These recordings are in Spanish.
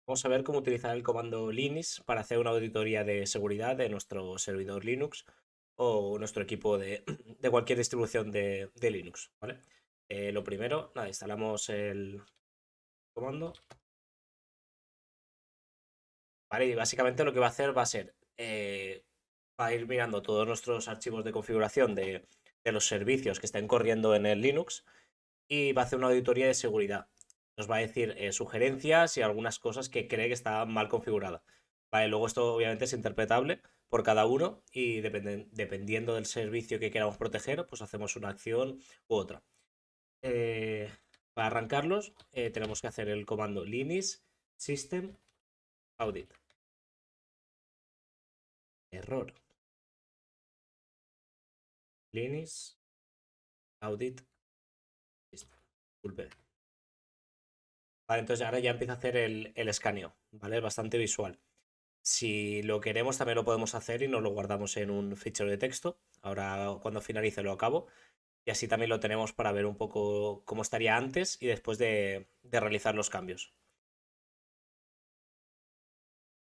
Vamos a ver cómo utilizar el comando linux para hacer una auditoría de seguridad de nuestro servidor Linux o nuestro equipo de, de cualquier distribución de Linux, ¿vale? Lo primero, nada, instalamos el comando, ¿vale? Y básicamente lo que va a hacer va a ser, va a ir mirando todos nuestros archivos de configuración de los servicios que estén corriendo en el Linux y va a hacer una auditoría de seguridad. Nos va a decir sugerencias y algunas cosas que cree que está mal configurada. Vale, luego esto obviamente es interpretable por cada uno y dependiendo del servicio que queramos proteger, pues hacemos una acción u otra. Eh, para arrancarlos, tenemos que hacer el comando linux system audit. Error. Linux audit system. Disculpe. Vale, entonces ahora ya empieza a hacer el escaneo, ¿vale? Es bastante visual. Si lo queremos, también lo podemos hacer y nos lo guardamos en un fichero de texto. Ahora, cuando finalice, lo acabo. Y así también lo tenemos para ver un poco cómo estaría antes y después de realizar los cambios.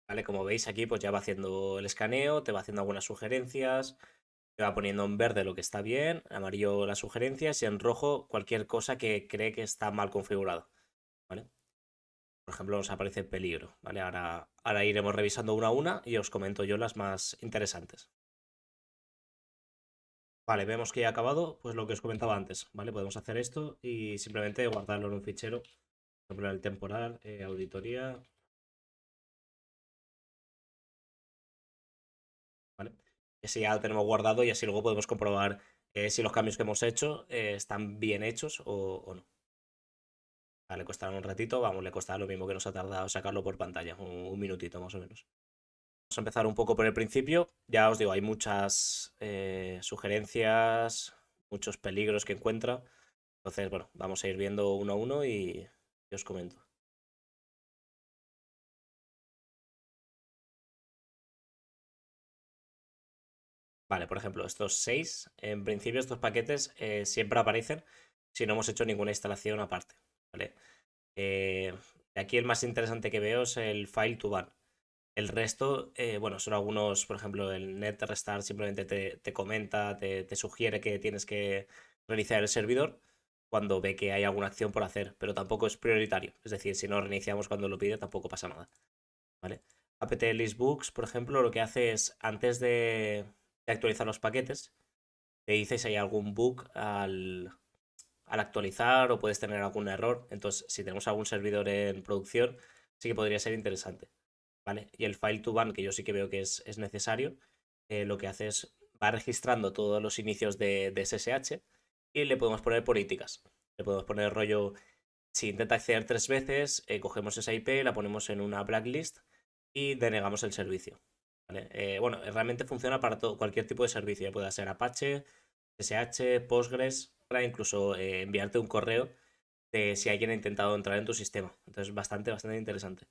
¿Vale? Como veis aquí, pues ya va haciendo el escaneo, te va haciendo algunas sugerencias, te va poniendo en verde lo que está bien, en amarillo las sugerencias y en rojo cualquier cosa que cree que está mal configurada. ¿Vale? Por ejemplo, nos aparece peligro. ¿Vale? Ahora iremos revisando una a una y os comento yo las más interesantes. Vale, vemos que ya ha acabado, pues lo que os comentaba antes, ¿vale? Podemos hacer esto y simplemente guardarlo en un fichero, por ejemplo, en el temporal, auditoría, ¿vale? Y así ya lo tenemos guardado y así luego podemos comprobar si los cambios que hemos hecho están bien hechos o no. Vale, le costará un ratito, vamos, le costará lo mismo que nos ha tardado sacarlo por pantalla, un minutito más o menos. Vamos a empezar un poco por el principio. Ya os digo, hay muchas sugerencias, muchos peligros que encuentra. Entonces, bueno, vamos a ir viendo uno a uno y os comento. Vale, por ejemplo, estos 6, en principio estos paquetes siempre aparecen si no hemos hecho ninguna instalación aparte, ¿vale? De aquí el más interesante que veo es el file to ban. El resto, bueno, son algunos, por ejemplo, el net restart simplemente te comenta, te sugiere que tienes que reiniciar el servidor cuando ve que hay alguna acción por hacer, pero tampoco es prioritario. Es decir, si no reiniciamos cuando lo pide, tampoco pasa nada, ¿vale? apt list books, por ejemplo, lo que hace es, antes de actualizar los paquetes, te dice si hay algún bug al actualizar o puedes tener algún error. Entonces, si tenemos algún servidor en producción, sí que podría ser interesante, ¿vale? Y el file to ban, que yo sí que veo que es necesario, lo que hace es va registrando todos los inicios de SSH y le podemos poner políticas. Le podemos poner rollo, si intenta acceder 3 veces, cogemos esa IP, la ponemos en una blacklist y denegamos el servicio. ¿Vale? Bueno, realmente funciona para todo, cualquier tipo de servicio, ya pueda ser Apache, SH, Postgres, para incluso enviarte un correo de si alguien ha intentado entrar en tu sistema. Entonces, bastante interesante.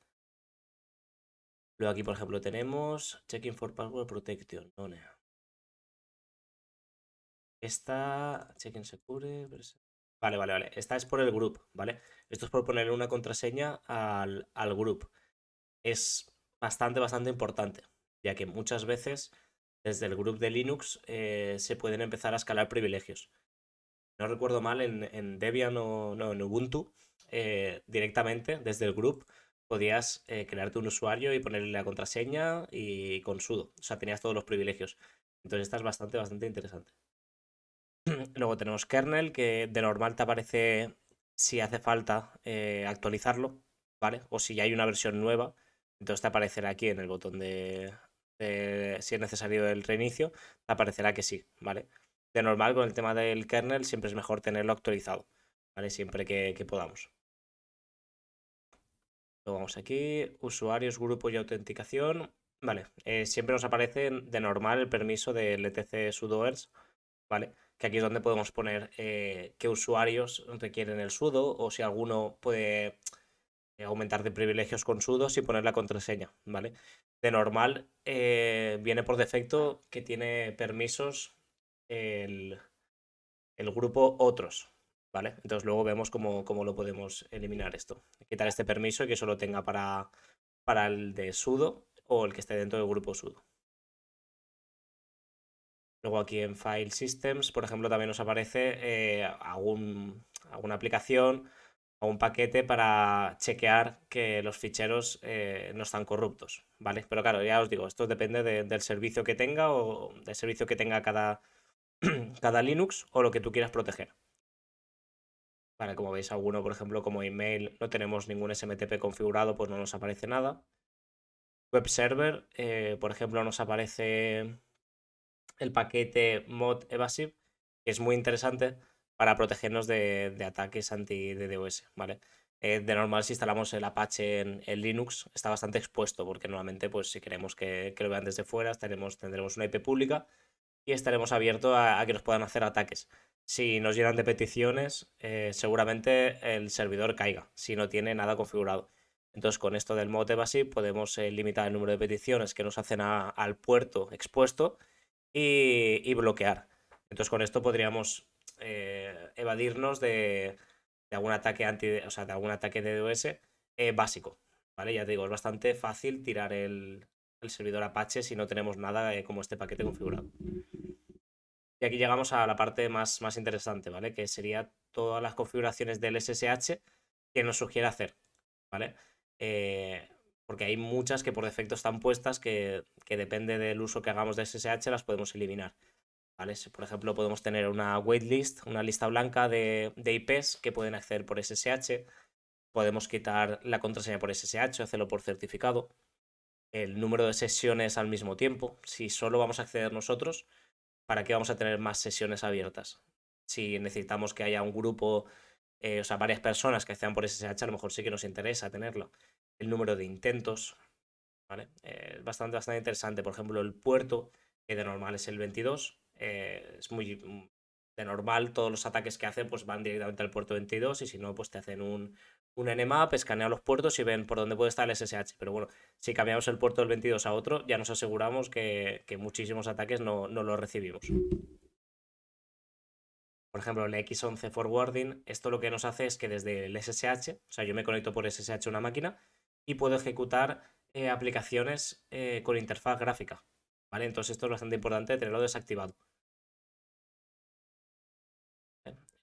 Luego aquí, por ejemplo, tenemos Checking for Password Protection. No, no. Esta, Checking Secure. Vale. Esta es por el group, ¿vale? Esto es por ponerle una contraseña al group. Es bastante importante, ya que muchas veces desde el group de Linux se pueden empezar a escalar privilegios. No recuerdo mal, en Debian o no, en Ubuntu, directamente desde el group podías crearte un usuario y ponerle la contraseña y con sudo. O sea, tenías todos los privilegios. Entonces, esta es bastante interesante. Luego tenemos kernel, que de normal te aparece si hace falta actualizarlo, ¿vale? O si ya hay una versión nueva, entonces te aparecerá aquí en el botón si es necesario el reinicio, te aparecerá que sí, ¿vale? De normal, con el tema del kernel, siempre es mejor tenerlo actualizado, ¿vale? Siempre que podamos. Luego vamos aquí, usuarios, grupo y autenticación. Vale, siempre nos aparece de normal el permiso del etc sudoers, ¿vale? Que aquí es donde podemos poner qué usuarios requieren el sudo o si alguno puede aumentar de privilegios con sudo sin poner la contraseña, ¿vale? De normal viene por defecto que tiene permisos el, el grupo otros, ¿vale? Entonces luego vemos cómo lo podemos eliminar esto. Quitar este permiso y que solo tenga para el de sudo o el que esté dentro del grupo sudo. Luego aquí en File Systems, por ejemplo, también nos aparece alguna aplicación o un paquete para chequear que los ficheros no están corruptos, ¿vale? Pero claro, ya os digo, esto depende del servicio que tenga o del servicio que tenga cada, cada Linux o lo que tú quieras proteger. Vale, como veis, alguno, por ejemplo, como email, no tenemos ningún SMTP configurado, pues no nos aparece nada. Web server, por ejemplo, nos aparece el paquete mod evasive, que es muy interesante para protegernos de ataques anti-DDoS, ¿vale? De normal, si instalamos el Apache en Linux, está bastante expuesto, porque normalmente, pues si queremos que lo vean desde fuera, tendremos una IP pública y estaremos abiertos a que nos puedan hacer ataques. Si nos llenan de peticiones, seguramente el servidor caiga, si no tiene nada configurado. Entonces, con esto del mod evasive podemos limitar el número de peticiones que nos hacen al puerto expuesto y bloquear. Entonces con esto podríamos evadirnos de algún ataque o sea, de algún ataque de DDoS básico. ¿Vale? Ya te digo, es bastante fácil tirar el servidor Apache si no tenemos nada como este paquete configurado. Y aquí llegamos a la parte más interesante, ¿vale? Que sería todas las configuraciones del SSH que nos sugiere hacer, ¿vale? Porque hay muchas que por defecto están puestas que depende del uso que hagamos de SSH las podemos eliminar. ¿Vale? Por ejemplo, podemos tener una waitlist, una lista blanca de IPs que pueden acceder por SSH. Podemos quitar la contraseña por SSH, hacerlo por certificado. El número de sesiones al mismo tiempo. Si solo vamos a acceder nosotros, ¿para qué vamos a tener más sesiones abiertas? Si necesitamos que haya un grupo, o sea, varias personas que accedan por SSH, a lo mejor sí que nos interesa tenerlo. El número de intentos, ¿vale? Es bastante interesante. Por ejemplo, el puerto, que de normal es el 22, es muy de normal, todos los ataques que hacen pues van directamente al puerto 22 y si no, pues te hacen un Nmap, escanean los puertos y ven por dónde puede estar el SSH. Pero bueno, si cambiamos el puerto del 22 a otro, ya nos aseguramos que muchísimos ataques no los recibimos. Por ejemplo, el X11 forwarding, esto lo que nos hace es que desde el SSH, o sea, yo me conecto por SSH a una máquina y puedo ejecutar aplicaciones con interfaz gráfica, ¿vale? Entonces esto es bastante importante tenerlo desactivado.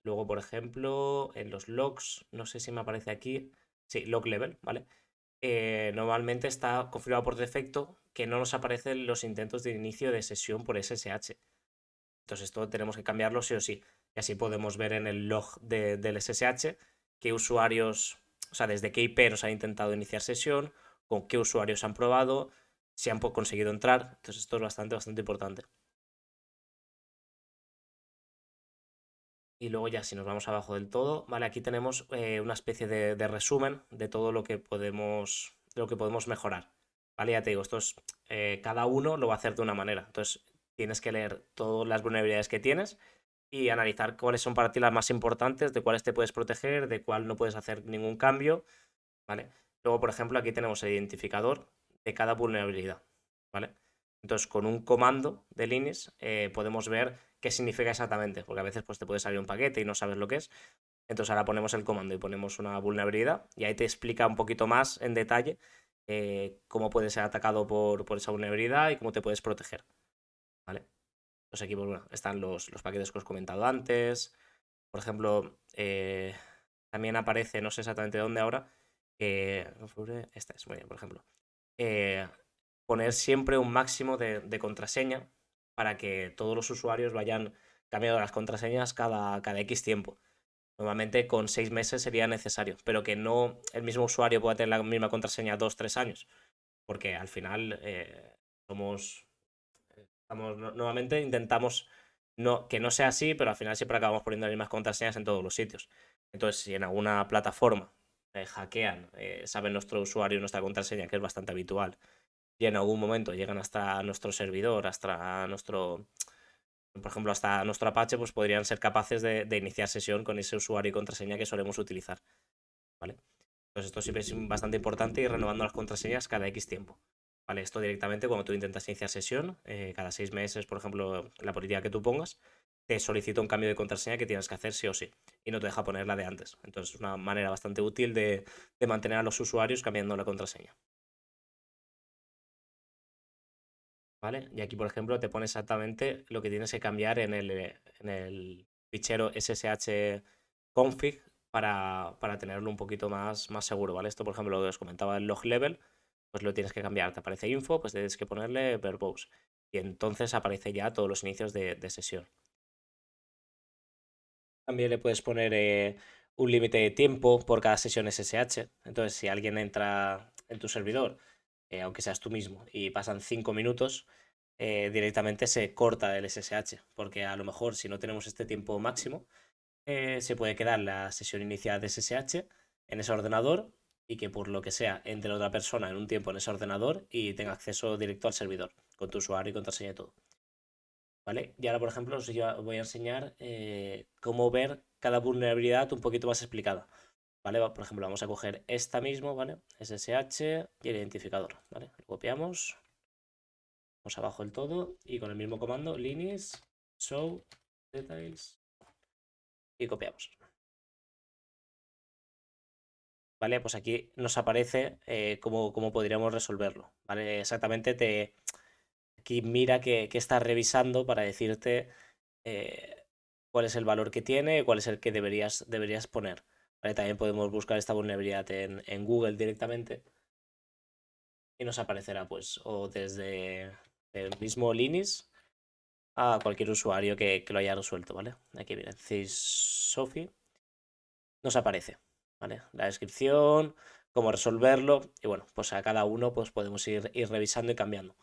Luego, por ejemplo, en los logs, no sé si me aparece aquí, sí, log level, ¿vale? Normalmente está configurado por defecto que no nos aparecen los intentos de inicio de sesión por SSH. Entonces esto tenemos que cambiarlo sí o sí. Y así podemos ver en el log del SSH qué usuarios, o sea, desde qué IP nos han intentado iniciar sesión, con qué usuarios han probado, si han conseguido entrar. Entonces esto es bastante importante. Y luego ya si nos vamos abajo del todo, vale, aquí tenemos una especie de resumen de todo lo que podemos mejorar. Vale, ya te digo, esto es, cada uno lo va a hacer de una manera. Entonces tienes que leer todas las vulnerabilidades que tienes y analizar cuáles son para ti las más importantes, de cuáles te puedes proteger, de cuál no puedes hacer ningún cambio, ¿vale? Luego, por ejemplo, aquí tenemos el identificador de cada vulnerabilidad, ¿vale? Entonces, con un comando de Linux podemos ver qué significa exactamente, porque a veces pues, te puede salir un paquete y no sabes lo que es. Entonces, ahora ponemos el comando y ponemos una vulnerabilidad y ahí te explica un poquito más en detalle cómo puedes ser atacado por esa vulnerabilidad y cómo te puedes proteger, ¿vale? Pues aquí pues, bueno, están los paquetes que os he comentado antes. Por ejemplo, también aparece, no sé exactamente dónde ahora, esta es, muy bien, por ejemplo. Poner siempre un máximo de contraseña para que todos los usuarios vayan cambiando las contraseñas cada X tiempo. Normalmente con 6 meses sería necesario, pero que no el mismo usuario pueda tener la misma contraseña 2 o 3 años, porque al final normalmente intentamos que no sea así, pero al final siempre acabamos poniendo las mismas contraseñas en todos los sitios. Entonces, si en alguna plataforma hackean, saben nuestro usuario y nuestra contraseña, que es bastante habitual, y en algún momento llegan hasta nuestro servidor, hasta nuestro, por ejemplo, hasta nuestro Apache, pues podrían ser capaces de iniciar sesión con ese usuario y contraseña que solemos utilizar, ¿vale? Entonces esto siempre es bastante importante ir renovando las contraseñas cada X tiempo. ¿Vale? Esto directamente cuando tú intentas iniciar sesión, cada 6 meses, por ejemplo, la política que tú pongas, te solicita un cambio de contraseña que tienes que hacer sí o sí y no te deja poner la de antes. Entonces es una manera bastante útil de mantener a los usuarios cambiando la contraseña. ¿vale? Y aquí, por ejemplo, te pone exactamente lo que tienes que cambiar en el fichero ssh config para tenerlo un poquito más seguro, ¿vale? Esto, por ejemplo, lo que os comentaba, el log level, pues lo tienes que cambiar. Te aparece info, pues tienes que ponerle verbose. Y entonces aparece ya todos los inicios de sesión. También le puedes poner un límite de tiempo por cada sesión SSH. Entonces, si alguien entra en tu servidor, aunque seas tú mismo, y pasan 5 minutos, directamente se corta el SSH. Porque a lo mejor, si no tenemos este tiempo máximo, se puede quedar la sesión inicial de SSH en ese ordenador y que por lo que sea entre otra persona en un tiempo en ese ordenador y tenga acceso directo al servidor con tu usuario y contraseña y todo. ¿Vale? Y ahora, por ejemplo, os voy a enseñar cómo ver cada vulnerabilidad un poquito más explicada. ¿Vale? Por ejemplo, vamos a coger esta mismo, ¿vale? SSH y el identificador, ¿vale? Lo copiamos, vamos abajo del todo y con el mismo comando, linis, show, details y copiamos. ¿Vale? Pues aquí nos aparece cómo podríamos resolverlo, ¿vale? Exactamente aquí mira que estás revisando para decirte cuál es el valor que tiene, cuál es el que deberías poner. ¿Vale? También podemos buscar esta vulnerabilidad en Google directamente y nos aparecerá pues o desde el mismo Linux a cualquier usuario que lo haya resuelto, ¿vale? Aquí mira, Sophie nos aparece, ¿vale? La descripción, cómo resolverlo y bueno, pues a cada uno pues podemos ir revisando y cambiando.